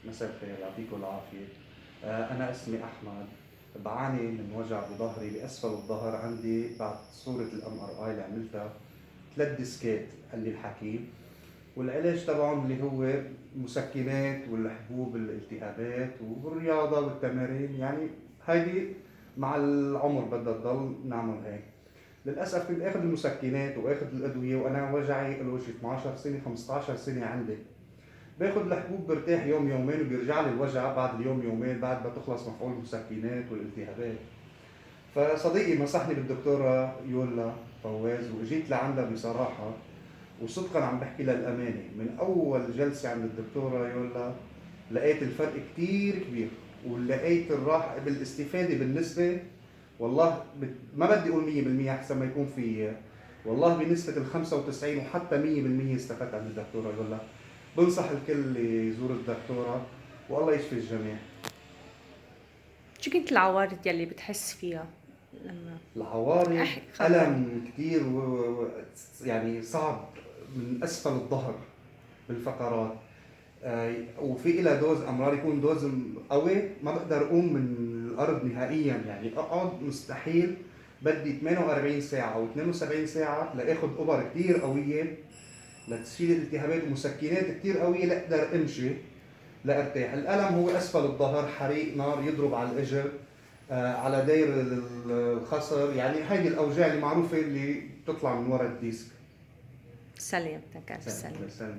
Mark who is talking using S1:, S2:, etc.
S1: مساء الخير، يعطيكم العافية. أنا اسمي أحمد. بعاني من وجع بظهري بأسفل الظهر. عندي بعد صورة الMRI اللي عملتها 3 ديسكات قال لي الحكيم، والعلاج تبعهم اللي هو مسكنات والحبوب الالتهابات والرياضة والتمارين. يعني هيدي مع العمر بدها تضل نعمل هيك. للأسف كنت آخذ المسكنات وآخذ الأدوية وأنا وجعي له شي 12 سنة 15 سنة عندي. باخد الحبوب برتاح يوم يومين وبيرجع لي الوجع بعد اليوم يومين بعد ما تخلص مفعول المسكنات والالتهابات. فصديقي نصحني بالدكتورة يولا فواز واجيت لعندها بصراحة، وصدقا عم بحكي للأمانة من أول جلسة عند الدكتورة يولا لقيت الفرق كتير كبير، ولقيت الراحة بالاستفادة بالنسبة. والله ما بدي أقول 100% أحسن ما يكون في، والله بنسبة 95 وحتى 100% استفدت عند الدكتورة يولا. بنصح الكل يزور الدكتورة والله يشفي الجميع.
S2: شو كنت العوارض يلي بتحس فيها لما
S1: العوارض
S2: خبرني؟
S1: ألم كتير يعني صعب من أسفل الظهر بالفقرات. وفي إلى دوز أمرار يكون دوز قوي ما بقدر أقوم من الأرض نهائيا، يعني أقعد مستحيل. بدي 48 ساعة أو 72 ساعة لآخذ إبر كتير قوية لتشيل الالتهابات ومسكنات كتير قوية لأقدر أمشي لأرتاح. الألم هو أسفل الظهر، حريق نار يضرب على الإجر، على داير الخصر. يعني هذه الأوجاع المعروفة اللي بتطلع من وراء الديسك.
S2: سلامتك، ألف
S1: سلام
S2: سلامة.
S1: سلام.